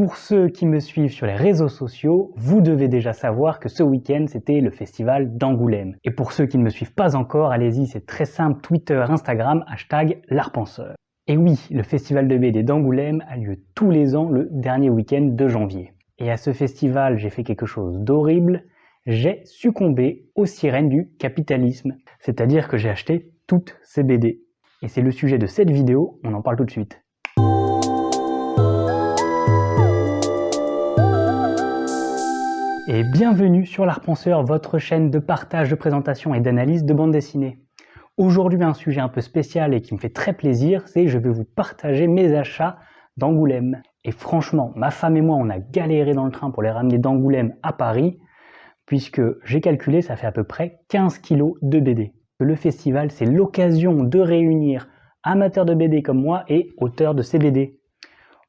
Pour ceux qui me suivent sur les réseaux sociaux, vous devez déjà savoir que ce week-end c'était le festival d'Angoulême. Et pour ceux qui ne me suivent pas encore, allez-y, c'est très simple, Twitter, Instagram, #l'Artpenseur. Et oui, le festival de BD d'Angoulême a lieu tous les ans le dernier week-end de janvier. Et à ce festival, j'ai fait quelque chose d'horrible, j'ai succombé aux sirènes du capitalisme. C'est-à-dire que j'ai acheté toutes ces BD. Et c'est le sujet de cette vidéo, on en parle tout de suite. Et bienvenue sur l'Artpenseur, votre chaîne de partage, de présentation et d'analyse de bande dessinée. Aujourd'hui, un sujet un peu spécial et qui me fait très plaisir, c'est je vais vous partager mes achats d'Angoulême. Et franchement, ma femme et moi, on a galéré dans le train pour les ramener d'Angoulême à Paris, puisque j'ai calculé, ça fait à peu près 15 kilos de BD. Le festival, c'est l'occasion de réunir amateurs de BD comme moi et auteurs de ces BD,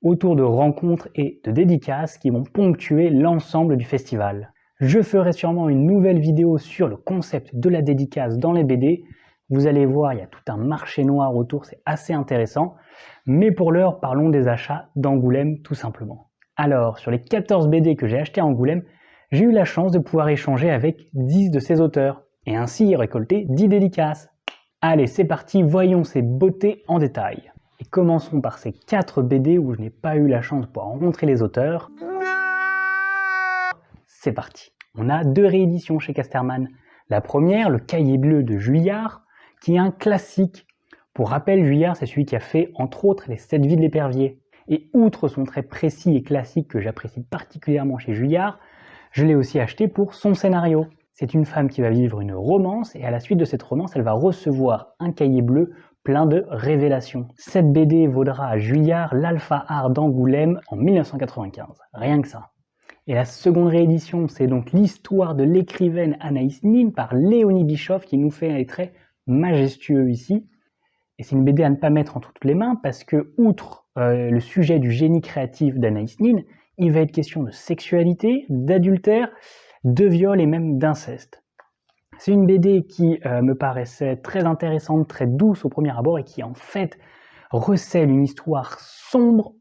autour de rencontres et de dédicaces qui vont ponctuer l'ensemble du festival. Je ferai sûrement une nouvelle vidéo sur le concept de la dédicace dans les BD. Vous allez voir, il y a tout un marché noir autour, c'est assez intéressant. Mais pour l'heure, parlons des achats d'Angoulême tout simplement. Alors, sur les 14 BD que j'ai achetés à Angoulême, j'ai eu la chance de pouvoir échanger avec 10 de ces auteurs et ainsi y récolter 10 dédicaces. Allez, c'est parti, voyons ces beautés en détail. Et commençons par ces 4 BD où je n'ai pas eu la chance de pouvoir rencontrer les auteurs. C'est parti. On a 2 rééditions chez Casterman. La première, le Cahier bleu de Juillard, qui est un classique. Pour rappel, Juillard, c'est celui qui a fait, entre autres, les 7 vies de l'épervier. Et outre son trait précis et classique que j'apprécie particulièrement chez Juillard, je l'ai aussi acheté pour son scénario. C'est une femme qui va vivre une romance et à la suite de cette romance, elle va recevoir un cahier bleu plein de révélations. Cette BD vaudra à Juillard l'Alpha Art d'Angoulême en 1995. Rien que ça. Et la seconde réédition, c'est donc l'histoire de l'écrivaine Anaïs Nin par Léonie Bischoff qui nous fait un trait majestueux ici. Et c'est une BD à ne pas mettre entre toutes les mains parce que, outre le sujet du génie créatif d'Anaïs Nin, il va être question de sexualité, d'adultère, de viol et même d'inceste. C'est une BD qui me paraissait très intéressante, très douce au premier abord et qui en fait recèle une histoire sombre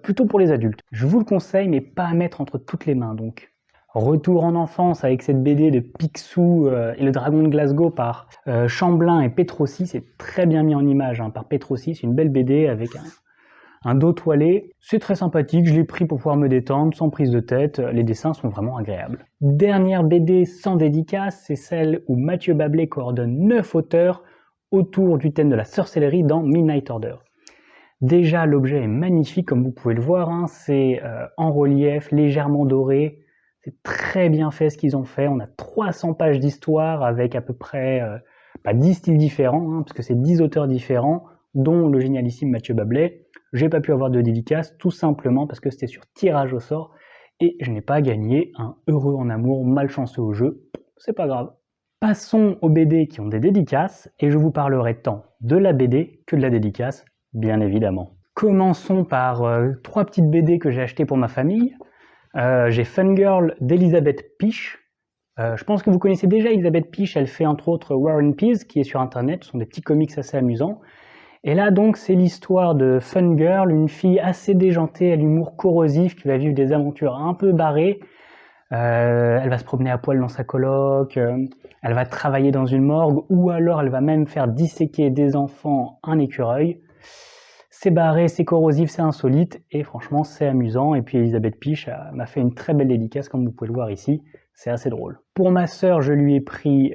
plutôt pour les adultes. Je vous le conseille mais pas à mettre entre toutes les mains donc. Retour en enfance avec cette BD de Picsou et le dragon de Glasgow par Chamblin et Petrossi, c'est très bien mis en image par Petrossi, c'est une belle BD avec un dos toilé, c'est très sympathique, je l'ai pris pour pouvoir me détendre, sans prise de tête, les dessins sont vraiment agréables. Dernière BD sans dédicace, c'est celle où Mathieu Bablé coordonne 9 auteurs autour du thème de la sorcellerie dans Midnight Order. Déjà l'objet est magnifique comme vous pouvez le voir, c'est en relief, légèrement doré, c'est très bien fait ce qu'ils ont fait, on a 300 pages d'histoire avec à peu près 10 styles différents, parce que c'est 10 auteurs différents, dont le génialissime Mathieu Bablé. J'ai pas pu avoir de dédicace tout simplement parce que c'était sur tirage au sort et je n'ai pas gagné un heureux en amour malchanceux au jeu, c'est pas grave. Passons aux BD qui ont des dédicaces et je vous parlerai tant de la BD que de la dédicace, bien évidemment. Commençons par 3 petites BD que j'ai achetées pour ma famille. J'ai Fungirl d'Elisabeth Piche. Je pense que vous connaissez déjà Elisabeth Piche, elle fait entre autres War and Peace qui est sur internet, ce sont des petits comics assez amusants. Et là donc c'est l'histoire de Fungirl, une fille assez déjantée à l'humour corrosif qui va vivre des aventures un peu barrées. Elle va se promener à poil dans sa coloc, elle va travailler dans une morgue ou alors elle va même faire disséquer des enfants un écureuil. C'est barré, c'est corrosif, c'est insolite et franchement c'est amusant. Et puis Elisabeth Piche m'a fait une très belle dédicace comme vous pouvez le voir ici, c'est assez drôle. Pour ma sœur je lui ai pris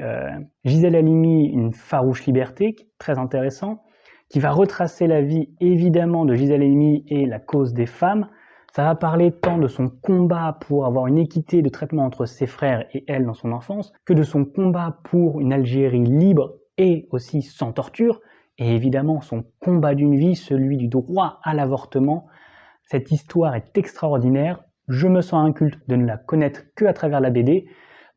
Gisèle Halimi, une farouche liberté, très intéressant, qui va retracer la vie évidemment de Gisèle Halimi et la cause des femmes. Ça va parler tant de son combat pour avoir une équité de traitement entre ses frères et elle dans son enfance, que de son combat pour une Algérie libre et aussi sans torture, et évidemment son combat d'une vie, celui du droit à l'avortement. Cette histoire est extraordinaire, je me sens inculte de ne la connaître que à travers la BD.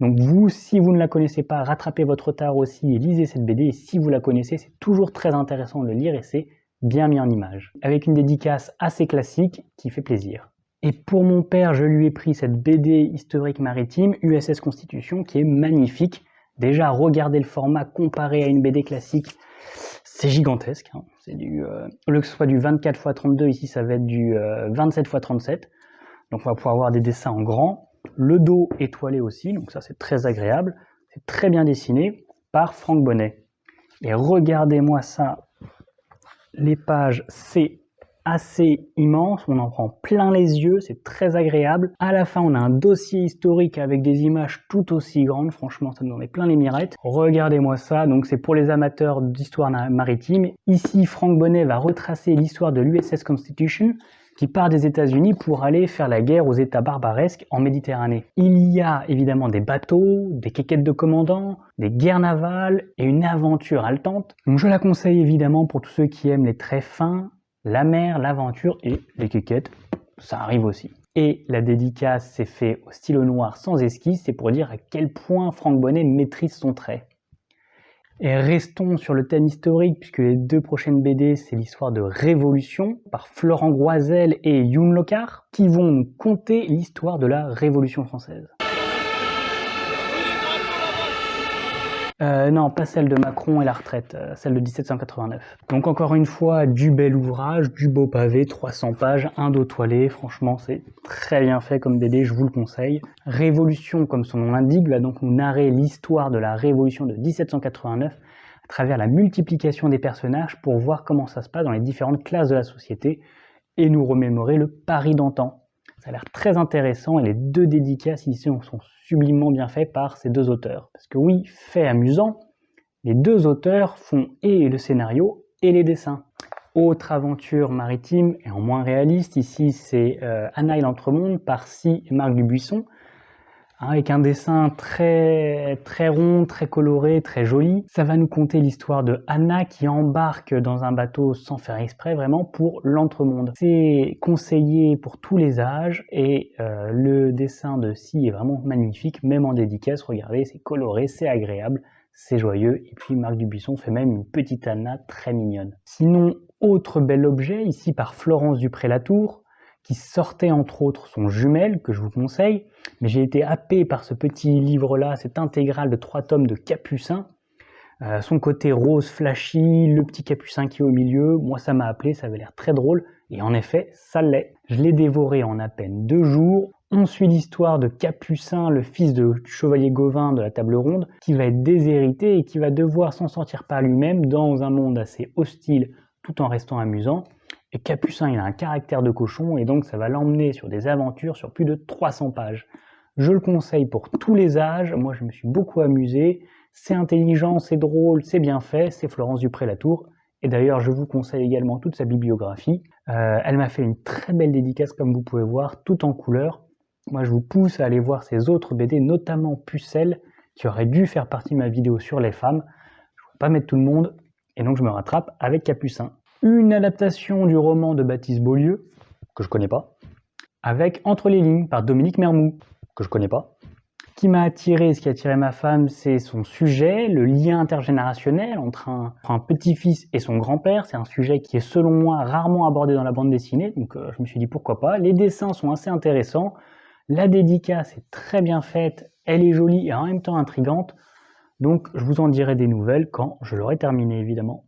Donc vous, si vous ne la connaissez pas, rattrapez votre retard aussi et lisez cette BD. Et si vous la connaissez, c'est toujours très intéressant de le lire et c'est bien mis en image. Avec une dédicace assez classique qui fait plaisir. Et pour mon père, je lui ai pris cette BD historique maritime, USS Constitution, qui est magnifique. Déjà, regardez le format comparé à une BD classique, c'est gigantesque. C'est au lieu que ce soit du 24 x 32, ici ça va être du 27 x 37. Donc on va pouvoir avoir des dessins en grand, le dos étoilé aussi, donc ça c'est très agréable. C'est très bien dessiné par Franck Bonnet. Et regardez-moi ça, les pages, c'est assez immense, on en prend plein les yeux, c'est très agréable. À la fin, on a un dossier historique avec des images tout aussi grandes, franchement, ça nous en met plein les mirettes. Regardez-moi ça, donc c'est pour les amateurs d'histoire maritime. Ici, Franck Bonnet va retracer l'histoire de l'USS Constitution, qui part des États-Unis pour aller faire la guerre aux États barbaresques en Méditerranée. Il y a évidemment des bateaux, des quéquettes de commandants, des guerres navales et une aventure haletante. Donc je la conseille évidemment pour tous ceux qui aiment les traits fins, la mer, l'aventure et les quéquettes, ça arrive aussi. Et la dédicace s'est faite au stylo noir sans esquisse, c'est pour dire à quel point Franck Bonnet maîtrise son trait. Et restons sur le thème historique, puisque les 2 prochaines BD, c'est l'histoire de Révolution, par Florent Groisel et Youn Locard, qui vont nous conter l'histoire de la Révolution française. Non, pas celle de Macron et la retraite, celle de 1789. Donc encore une fois, du bel ouvrage, du beau pavé, 300 pages, un dos toilé, franchement c'est très bien fait comme BD, je vous le conseille. Révolution, comme son nom l'indique, va donc nous narrer l'histoire de la Révolution de 1789 à travers la multiplication des personnages pour voir comment ça se passe dans les différentes classes de la société et nous remémorer le Paris d'antan. Ça a l'air très intéressant et les 2 dédicaces ici sont sublimement bien faits par ces 2 auteurs. Parce que oui, fait amusant, les 2 auteurs font et le scénario et les dessins. Autre aventure maritime et en moins réaliste, ici c'est Anna et l'Entremonde par Si et Marc Dubuisson, avec un dessin très rond, très coloré, très joli. Ça va nous conter l'histoire de Anna qui embarque dans un bateau sans faire exprès vraiment pour l'Entremonde. C'est conseillé pour tous les âges et le dessin de Si est vraiment magnifique, même en dédicace, regardez, c'est coloré, c'est agréable, c'est joyeux. Et puis Marc Dubuisson fait même une petite Anna très mignonne. Sinon, autre bel objet, ici par Florence Dupré-Latour, qui sortait entre autres son jumelle, que je vous conseille, mais j'ai été happé par ce petit livre-là, cette intégrale de 3 tomes de Capucin. Son côté rose flashy, le petit Capucin qui est au milieu, moi ça m'a appelé, ça avait l'air très drôle, et en effet, ça l'est. Je l'ai dévoré en à peine 2 jours. On suit l'histoire de Capucin, le fils du chevalier Gauvin de la Table Ronde, qui va être déshérité et qui va devoir s'en sortir par lui-même dans un monde assez hostile, tout en restant amusant. Et Capucin, il a un caractère de cochon, et donc ça va l'emmener sur des aventures sur plus de 300 pages. Je le conseille pour tous les âges, moi je me suis beaucoup amusé, c'est intelligent, c'est drôle, c'est bien fait, c'est Florence Dupré-Latour, et d'ailleurs je vous conseille également toute sa bibliographie. Elle m'a fait une très belle dédicace comme vous pouvez voir, tout en couleur. Moi je vous pousse à aller voir ses autres BD, notamment Pucelle, qui aurait dû faire partie de ma vidéo sur les femmes. Je ne vais pas mettre tout le monde, et donc je me rattrape avec Capucin. Une adaptation du roman de Baptiste Beaulieu, que je connais pas, avec Entre les lignes par Dominique Mermoux, que je connais pas. Ce qui m'a attiré, ce qui a attiré ma femme, c'est son sujet, le lien intergénérationnel entre un petit-fils et son grand-père. C'est un sujet qui est selon moi rarement abordé dans la bande dessinée, donc je me suis dit pourquoi pas. Les dessins sont assez intéressants, la dédicace est très bien faite, elle est jolie et en même temps intrigante, donc je vous en dirai des nouvelles quand je l'aurai terminé évidemment.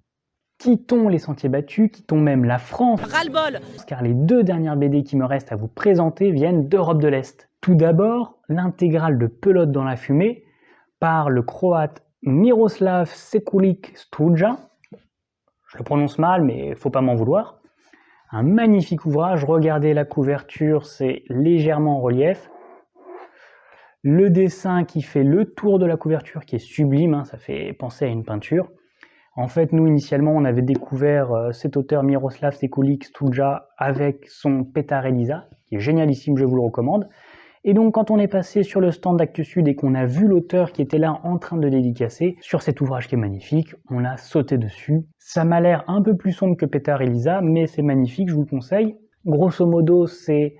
Quittons les sentiers battus, quittons même la France, ras-le-bol, car les 2 dernières BD qui me restent à vous présenter viennent d'Europe de l'Est. Tout d'abord, l'intégrale de Pelote dans la fumée par le croate Miroslav Sekulic-Struja. Je le prononce mal, mais faut pas m'en vouloir. Un magnifique ouvrage, regardez la couverture, c'est légèrement en relief. Le dessin qui fait le tour de la couverture qui est sublime, ça fait penser à une peinture. En fait, nous, initialement, on avait découvert cet auteur Miroslav Sekulic-Struja avec son Pétard et Lisa, qui est génialissime, je vous le recommande. Et donc, quand on est passé sur le stand d'Actes Sud et qu'on a vu l'auteur qui était là en train de dédicacer sur cet ouvrage qui est magnifique, on a sauté dessus. Ça m'a l'air un peu plus sombre que Pétard et Lisa, mais c'est magnifique, je vous le conseille. Grosso modo, c'est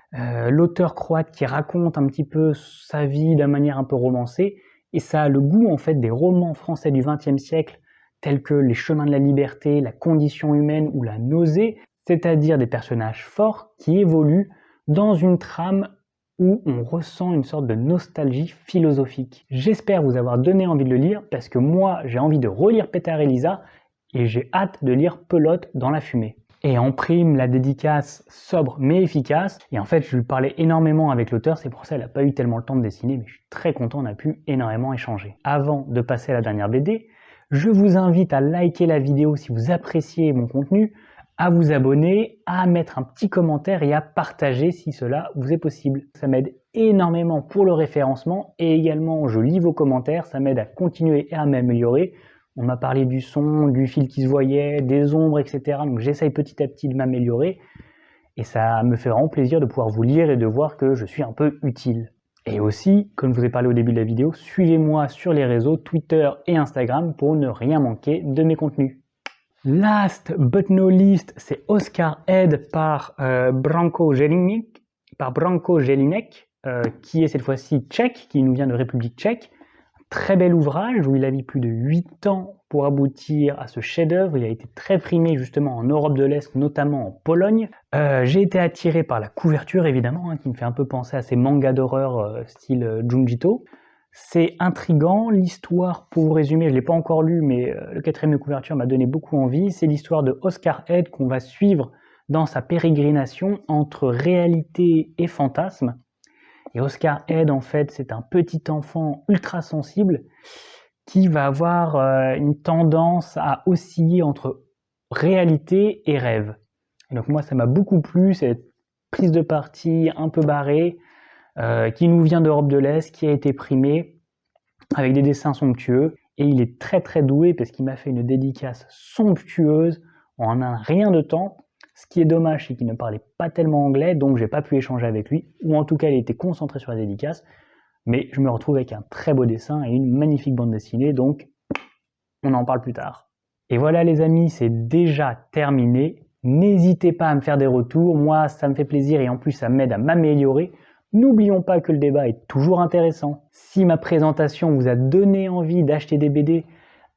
l'auteur croate qui raconte un petit peu sa vie d'une manière un peu romancée, et ça a le goût, en fait, des romans français du XXe siècle, tels que Les Chemins de la Liberté, La Condition humaine ou La Nausée, c'est-à-dire des personnages forts qui évoluent dans une trame où on ressent une sorte de nostalgie philosophique. J'espère vous avoir donné envie de le lire, parce que moi j'ai envie de relire Pétard et Lisa, et j'ai hâte de lire Pelote dans la fumée. Et en prime, la dédicace sobre mais efficace. Et en fait, je lui parlais énormément avec l'auteur, c'est pour ça qu'elle n'a pas eu tellement le temps de dessiner, mais je suis très content, on a pu énormément échanger. Avant de passer à la dernière BD, je vous invite à liker la vidéo si vous appréciez mon contenu, à vous abonner, à mettre un petit commentaire et à partager si cela vous est possible. Ça m'aide énormément pour le référencement et également je lis vos commentaires, ça m'aide à continuer et à m'améliorer. On m'a parlé du son, du fil qui se voyait, des ombres, etc. Donc j'essaye petit à petit de m'améliorer et ça me fait vraiment plaisir de pouvoir vous lire et de voir que je suis un peu utile. Et aussi, comme je vous ai parlé au début de la vidéo, suivez-moi sur les réseaux Twitter et Instagram pour ne rien manquer de mes contenus. Last but not least, c'est Oscar Head par Branko Jelinek, qui est cette fois-ci tchèque, qui nous vient de République tchèque. Très bel ouvrage où il a mis plus de 8 ans pour aboutir à ce chef-d'œuvre. Il a été très primé justement en Europe de l'Est, notamment en Pologne. J'ai été attiré par la couverture évidemment, qui me fait un peu penser à ces mangas d'horreur style Junjito. C'est intriguant, l'histoire, pour vous résumer, je ne l'ai pas encore lu, mais le 4e de couverture m'a donné beaucoup envie. C'est l'histoire de Oscar Head qu'on va suivre dans sa pérégrination entre réalité et fantasme. Et Oscar Head, en fait, c'est un petit enfant ultra sensible qui va avoir une tendance à osciller entre réalité et rêve. Et donc moi, ça m'a beaucoup plu, cette prise de parti un peu barrée, qui nous vient d'Europe de l'Est, qui a été primé, avec des dessins somptueux. Et il est très très doué parce qu'il m'a fait une dédicace somptueuse en un rien de temps. Ce qui est dommage, c'est qu'il ne parlait pas tellement anglais, donc j'ai pas pu échanger avec lui, ou en tout cas il était concentré sur la dédicace, mais je me retrouve avec un très beau dessin et une magnifique bande dessinée, donc on en parle plus tard. Et voilà les amis, c'est déjà terminé. N'hésitez pas à me faire des retours, moi ça me fait plaisir et en plus ça m'aide à m'améliorer. N'oublions pas que le débat est toujours intéressant. Si ma présentation vous a donné envie d'acheter des BD,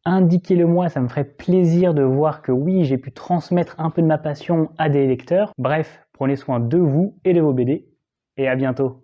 indiquez-le moi, ça me ferait plaisir de voir que oui, j'ai pu transmettre un peu de ma passion à des lecteurs. Bref, prenez soin de vous et de vos BD, et à bientôt.